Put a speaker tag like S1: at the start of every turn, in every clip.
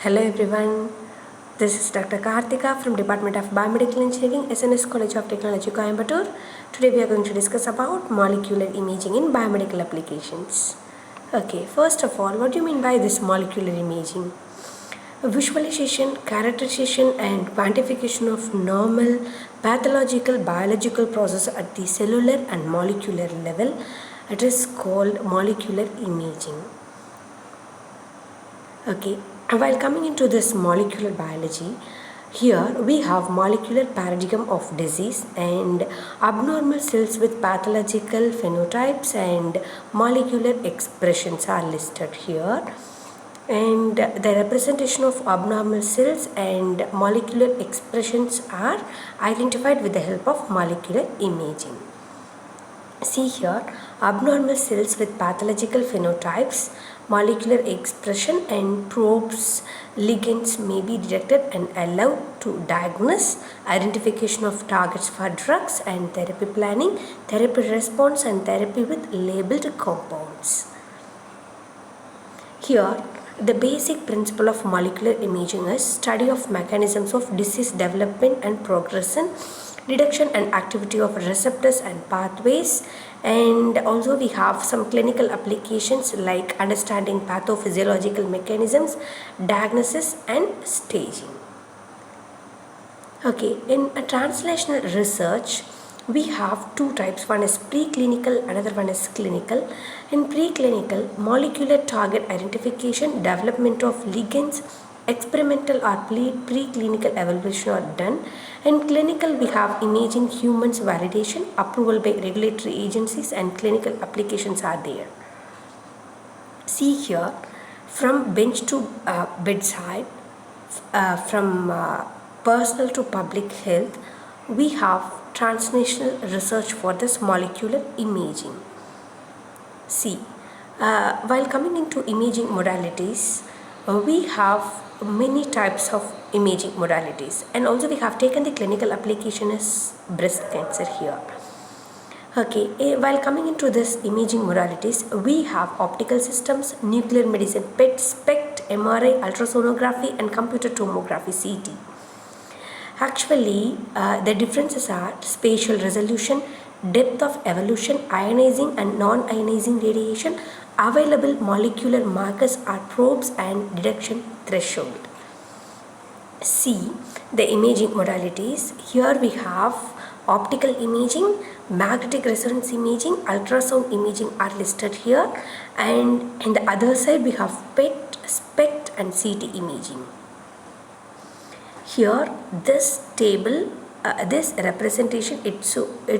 S1: Hello everyone, this is Dr. Karthika from Department of Biomedical Engineering, SNS College of Technology, Coimbatore. Today we are going to discuss about molecular imaging in biomedical applications. Okay, first of all, what do you mean by this molecular imaging? Visualization, characterization and quantification of normal pathological biological process at the cellular and molecular level. It is called molecular imaging. Okay, and while coming into this molecular biology, here we have molecular paradigm of disease and abnormal cells with pathological phenotypes and molecular expressions are listed here. And the representation of abnormal cells and molecular expressions are identified with the help of molecular imaging. See here, abnormal cells with pathological phenotypes, molecular expression and probes, ligands may be detected and allowed to diagnose, identification of targets for drugs and therapy planning, therapy response and therapy with labeled compounds. Here, the basic principle of molecular imaging is study of mechanisms of disease development and progression, reduction and activity of receptors and pathways, and also we have some clinical applications like understanding pathophysiological mechanisms, diagnosis and staging. Okay, in a translational research, we have two types. One is preclinical, another one is clinical. In preclinical, molecular target identification, development of ligands, experimental or preclinical evaluation are done. In clinical, we have imaging humans validation, approval by regulatory agencies and clinical applications are there. See here, from bench to bedside, from personal to public health, we have translational research for this molecular imaging. See, while coming into imaging modalities, we have many types of imaging modalities, and also we have taken the clinical application as breast cancer here. Okay, while coming into this imaging modalities, we have optical systems, nuclear medicine, PET, SPECT, MRI, ultrasonography and computer tomography, CT. Actually, the differences are spatial resolution, depth of evolution, ionizing and non-ionizing radiation, available molecular markers are probes and detection threshold. See the imaging modalities. Here we have optical imaging, magnetic resonance imaging, ultrasound imaging are listed here, and in the other side we have PET, SPECT and CT imaging. Here this table, this representation, it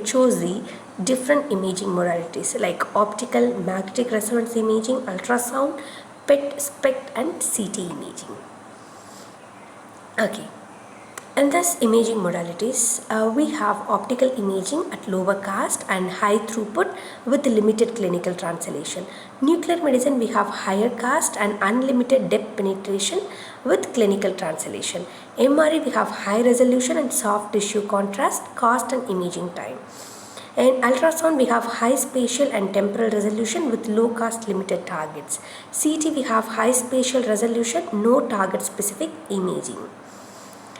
S1: shows the different imaging modalities like optical, magnetic resonance imaging, ultrasound, PET, SPECT and CT imaging. Okay. In this imaging modalities, we have optical imaging at lower cost and high throughput with limited clinical translation. Nuclear medicine, we have higher cost and unlimited depth penetration with clinical translation. MRI, we have high resolution and soft tissue contrast, cost and imaging time. In ultrasound, we have high spatial and temporal resolution with low cost limited targets. CT, we have high spatial resolution, no target specific imaging.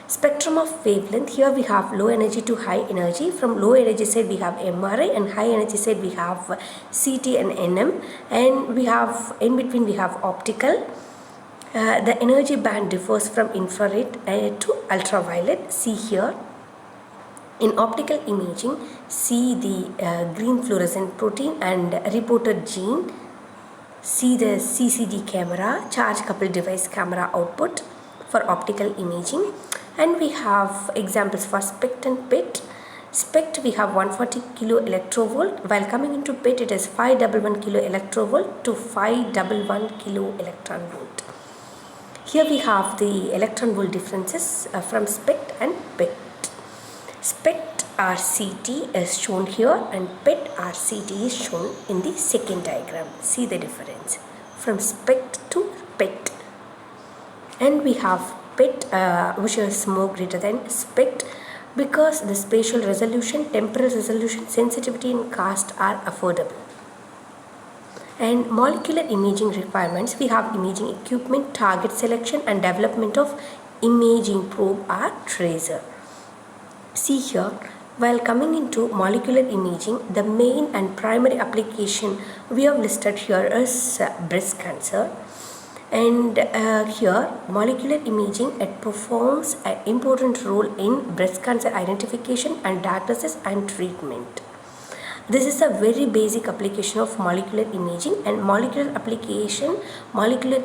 S1: Spectrum of wavelength, here we have low energy to high energy. From low energy side we have MRI and high energy side we have CT and NM, and we have in between we have optical. The energy band differs from infrared to ultraviolet. See here, in optical imaging, see the green fluorescent protein and reporter gene. See the CCD camera, charge coupled device camera output for optical imaging. And we have examples for SPECT and PET. SPECT, we have 140 kilo electrovolt, while coming into PET it is 511 kilo electrovolt to 511 kilo electron volt. Here we have the electron volt differences from SPECT and PET. SPECT RCT is shown here and PET RCT is shown in the second diagram. See the difference from SPECT to PET. And we have PET, which is more greater than SPECT because the spatial resolution, temporal resolution, sensitivity and cost are affordable. And molecular imaging requirements, we have imaging equipment, target selection and development of imaging probe or tracer. See here, while coming into molecular imaging, the main and primary application we have listed here is breast cancer. And here molecular imaging, it performs an important role in breast cancer identification and diagnosis and treatment. This is a very basic application of molecular imaging, and molecular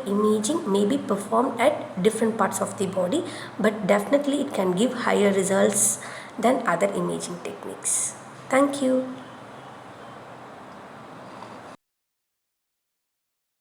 S1: imaging may be performed at different parts of the body, but definitely it can give higher results than other imaging techniques. Thank you.